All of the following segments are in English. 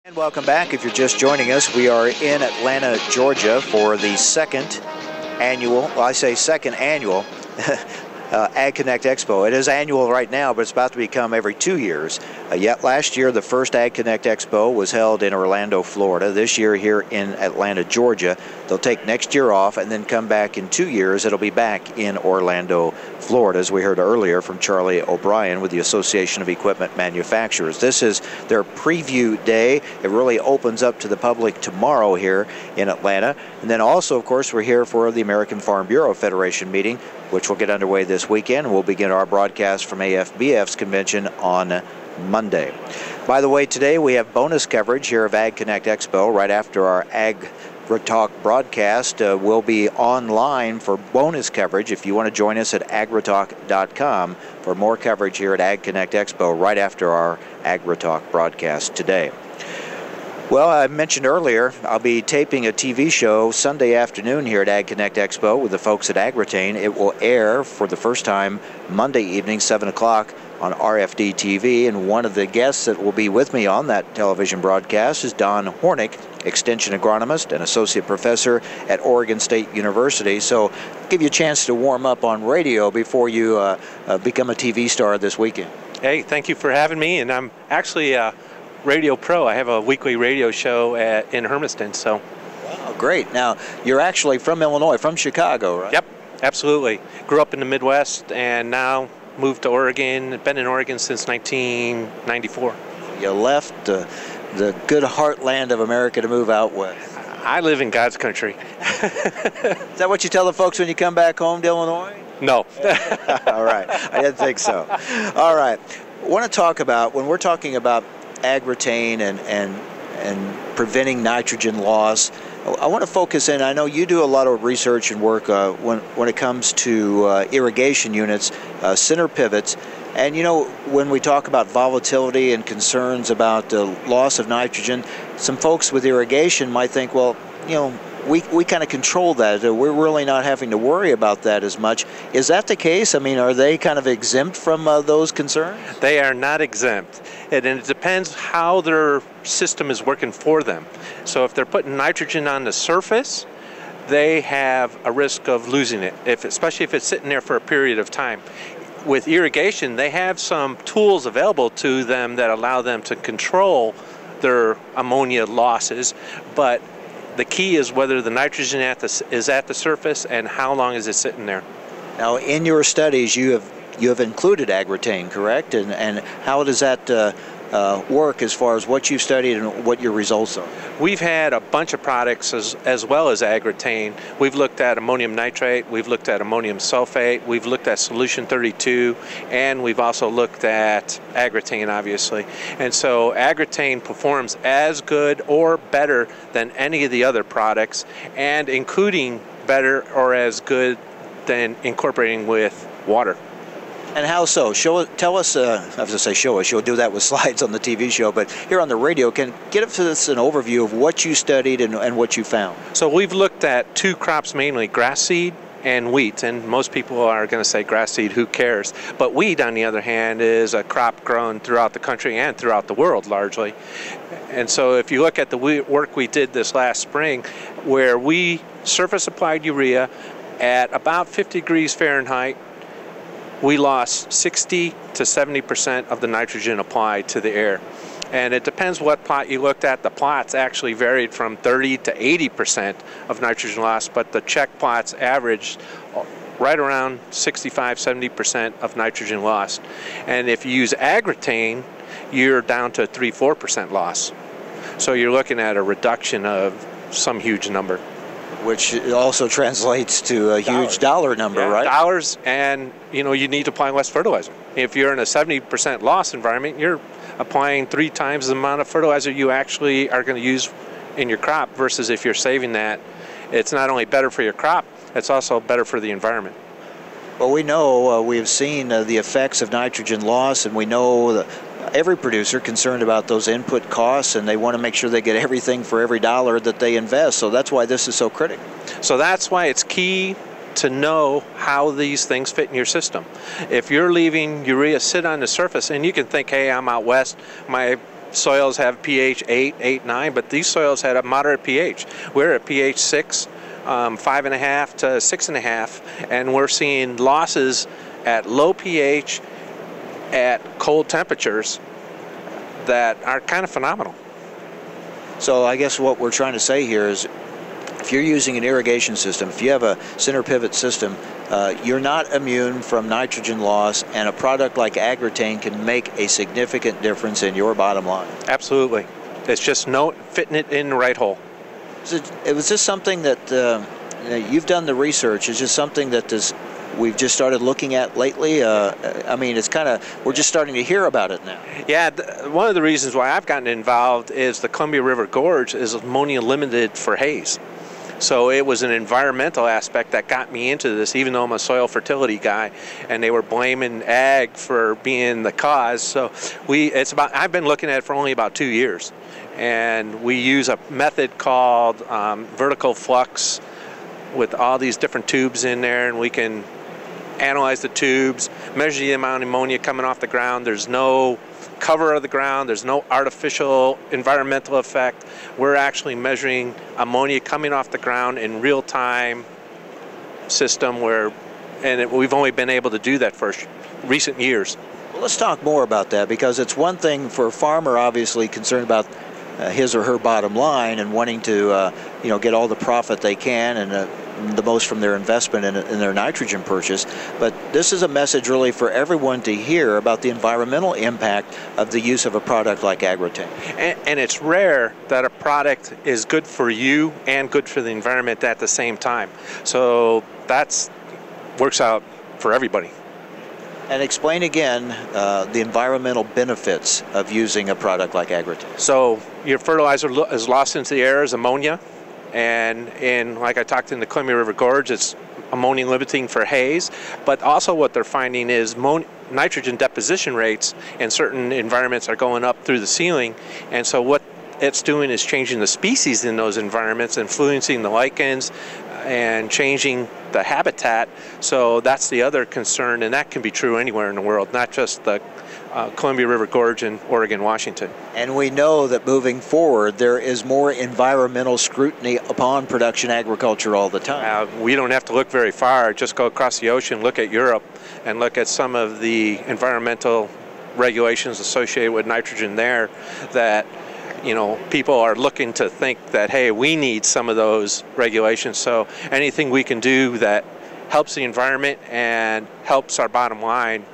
And welcome back. If you're just joining us, we are in Atlanta, Georgia for the second annual Ag Connect Expo. It is annual right now, but it's about to become every 2 years. Yet last year, the first Ag Connect Expo was held in Orlando, Florida. This year here in Atlanta, Georgia. They'll take next year off and then come back in 2 years. It'll be back in Orlando, Florida, as we heard earlier from Charlie O'Brien with the Association of Equipment Manufacturers. This is their preview day. It really opens up to the public tomorrow here in Atlanta. And then also, of course, we're here for the American Farm Bureau Federation meeting, which will get underway this weekend. We'll begin our broadcast from AFBF's convention on Monday. By the way, today we have bonus coverage here of Ag Connect Expo right after our Ag Talk broadcast. We'll be online for bonus coverage if you want to join us at agritalk.com for more coverage here at Ag Connect Expo right after our AgriTalk broadcast today. Well, I mentioned earlier, I'll be taping a TV show Sunday afternoon here at Ag Connect Expo with the folks at Agritain. It will air for the first time Monday evening, 7 o'clock on RFD TV, and one of the guests that will be with me on that television broadcast is Don Horneck, Extension Agronomist and Associate Professor at Oregon State University. So give you a chance to warm up on radio before you become a TV star this weekend. Hey, thank you for having me, and I'm actually radio pro. I have a weekly radio show in Hermiston. So. Wow, great. Now, you're actually from Illinois, from Chicago, right? Yep, absolutely. Grew up in the Midwest and now moved to Oregon. Been in Oregon since 1994. You left the good heartland of America to move out west. I live in God's country. Is that what you tell the folks when you come back home to Illinois? No. All right. I didn't think so. All right. I want to talk about, when we're talking about Agritain and preventing nitrogen loss, I want to focus in. I know you do a lot of research and work when it comes to irrigation units, center pivots, and you know, when we talk about volatility and concerns about the loss of nitrogen, some folks with irrigation might think, well, you know, we kind of control that. We're really not having to worry about that as much. Is that the case? I mean, are they kind of exempt from those concerns? They are not exempt. And it depends how their system is working for them. So if they're putting nitrogen on the surface, they have a risk of losing it, especially if it's sitting there for a period of time. With irrigation, they have some tools available to them that allow them to control their ammonia losses, but the key is whether the nitrogen is at the surface and how long is it sitting there. Now, in your studies, you have included Agritain, correct? And how does that work as far as what you've studied and what your results are? We've had a bunch of products as well as Agritain. We've looked at ammonium nitrate, we've looked at ammonium sulfate, we've looked at solution 32, and we've also looked at Agritain, obviously. And so Agritain performs as good or better than any of the other products, and including better or as good than incorporating with water. And how so? Tell us, I was going to say show us, you'll do that with slides on the TV show, but here on the radio, give us an overview of what you studied and what you found. So we've looked at two crops mainly, grass seed and wheat, and most people are going to say grass seed, who cares? But wheat, on the other hand, is a crop grown throughout the country and throughout the world largely. And so if you look at the work we did this last spring, where we surface applied urea at about 50 degrees Fahrenheit, we lost 60 to 70% of the nitrogen applied to the air. And it depends what plot you looked at. The plots actually varied from 30 to 80% of nitrogen loss, but the check plots averaged right around 65, 70% of nitrogen lost. And if you use Agritain, you're down to 3-4% loss. So you're looking at a reduction of some huge number. Which also translates to a huge dollar number, yeah, right? Dollars, and you know, you need to apply less fertilizer. If you're in a 70% loss environment, you're applying 3 times the amount of fertilizer you actually are going to use in your crop, versus if you're saving that, it's not only better for your crop, it's also better for the environment. Well, we know we've seen the effects of nitrogen loss, and we know that every producer concerned about those input costs, and they want to make sure they get everything for every dollar that they invest. So that's why this is so critical. So that's why it's key to know how these things fit in your system. If you're leaving urea sit on the surface, and you can think, hey, I'm out west, my soils have pH 8, 9, but these soils had a moderate pH. We're at pH 6, 5.5 to 6.5, and we're seeing losses at low pH at cold temperatures that are kind of phenomenal. So I guess what we're trying to say here is, if you're using an irrigation system, if you have a center pivot system, you're not immune from nitrogen loss, and a product like Agrotane can make a significant difference in your bottom line. Absolutely. It's just fitting it in the right hole. Was this something that you've done the research? Is this something that we've just started looking at lately? I mean, it's kind of, we're just starting to hear about it now. Yeah, one of the reasons why I've gotten involved is the Columbia River Gorge is ammonia limited for haze. So it was an environmental aspect that got me into this, even though I'm a soil fertility guy, and they were blaming ag for being the cause. So I've been looking at it for only about 2 years, and we use a method called vertical flux with all these different tubes in there, and we can analyze the tubes, measure the amount of ammonia coming off the ground. There's no cover of the ground, there's no artificial environmental effect. We're actually measuring ammonia coming off the ground in real-time system we've only been able to do that for recent years. Well, let's talk more about that, because it's one thing for a farmer obviously concerned about his or her bottom line and wanting to get all the profit they can and the most from their investment in their nitrogen purchase. But this is a message really for everyone to hear about the environmental impact of the use of a product like Agrotane. And it's rare that a product is good for you and good for the environment at the same time. So that works out for everybody. And explain again the environmental benefits of using a product like Agrotane. So your fertilizer is lost into the air as ammonia, and like I talked in the Columbia River Gorge, it's ammonia limiting for haze, but also what they're finding is nitrogen deposition rates in certain environments are going up through the ceiling, and so what it's doing is changing the species in those environments, influencing the lichens and changing the habitat. So that's the other concern, and that can be true anywhere in the world, not just the Columbia River Gorge in Oregon, Washington. And we know that moving forward, there is more environmental scrutiny upon production agriculture all the time. We don't have to look very far. Just go across the ocean, look at Europe, and look at some of the environmental regulations associated with nitrogen there that people are looking to think that, hey, we need some of those regulations. So anything we can do that helps the environment and helps our bottom line,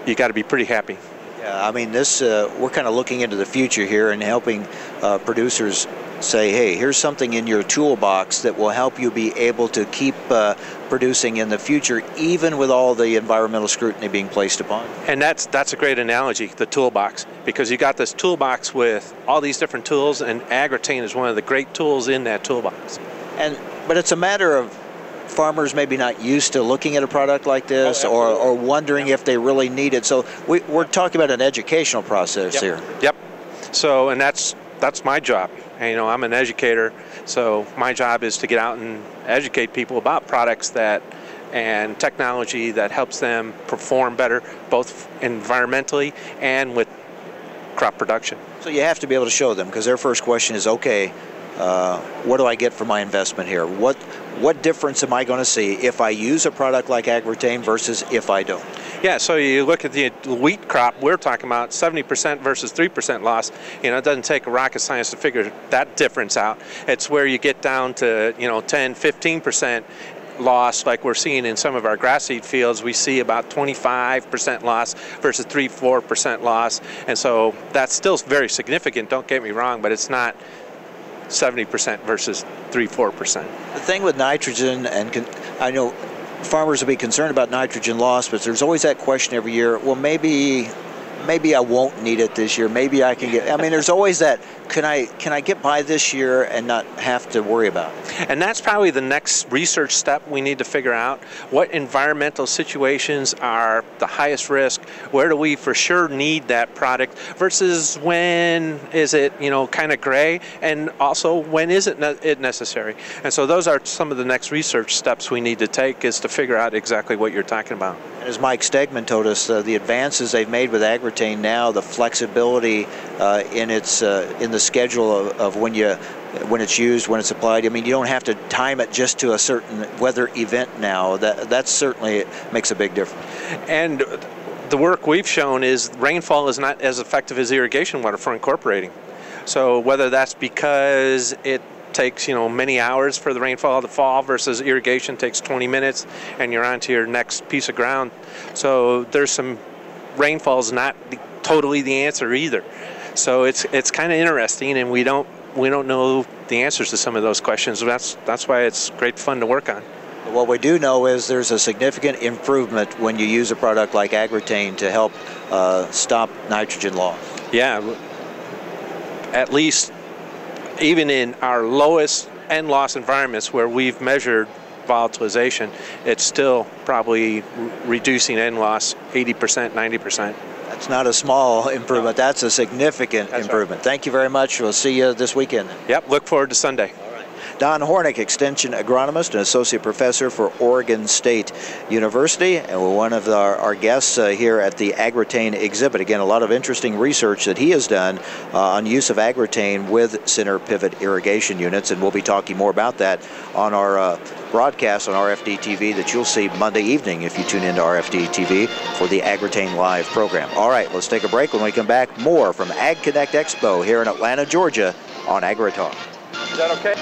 you got to be pretty happy. Yeah, I mean, we're kind of looking into the future here and helping producers say, hey, here's something in your toolbox that will help you be able to keep producing in the future, even with all the environmental scrutiny being placed upon. And that's a great analogy, the toolbox, because you got this toolbox with all these different tools, and Agrotane is one of the great tools in that toolbox. But it's a matter of farmers maybe not used to looking at a product like this, or wondering if they really need it. So we're talking about an educational process here. Yep. So, and that's my job. And, I'm an educator, so my job is to get out and educate people about products and technology that helps them perform better, both environmentally and with crop production. So you have to be able to show them, because their first question is, okay, what do I get for my investment here? What difference am I going to see if I use a product like Agrotane versus if I don't? Yeah, so you look at the wheat crop, we're talking about 70% versus 3% loss. It doesn't take a rocket science to figure that difference out. It's where you get down to 10, 15% loss, like we're seeing in some of our grass seed fields. We see about 25% loss versus 3-4% loss, and so that's still very significant, don't get me wrong, but it's not 70% versus 3-4%. The thing with nitrogen, and I know farmers will be concerned about nitrogen loss, but there's always that question every year, well, maybe I won't need it this year, maybe I can get, there's always that, can I get by this year and not have to worry about it? And that's probably the next research step we need to figure out. What environmental situations are the highest risk? Where do we for sure need that product versus when is it, kind of gray, and also when isn't it necessary? And so those are some of the next research steps we need to take, is to figure out exactly what you're talking about. As Mike Stegman told us, the advances they've made with Agritain now, the flexibility in the schedule of when it's used, when it's applied. I mean, you don't have to time it just to a certain weather event now. That certainly makes a big difference. And the work we've shown is rainfall is not as effective as irrigation water for incorporating. So whether that's because it takes many hours for the rainfall to fall versus irrigation takes 20 minutes and you're on to your next piece of ground. So there's some rainfall's not totally the answer either. So it's kind of interesting, and we don't know the answers to some of those questions. That's why it's great fun to work on. What we do know is there's a significant improvement when you use a product like Agritain to help stop nitrogen loss. Yeah, at least even in our lowest N-loss environments where we've measured volatilization, it's still probably reducing N-loss 80%, 90%. That's not a small improvement. That's a significant improvement. Right. Thank you very much. We'll see you this weekend. Yep, look forward to Sunday. Don Horneck, Extension Agronomist and Associate Professor for Oregon State University, and one of our guests here at the Agritain exhibit. Again, a lot of interesting research that he has done on use of Agritain with center pivot irrigation units, and we'll be talking more about that on our broadcast on RFD TV that you'll see Monday evening if you tune into RFD TV for the Agritain Live program. All right, let's take a break. When we come back, more from Ag Connect Expo here in Atlanta, Georgia on AgriTalk. Is that okay?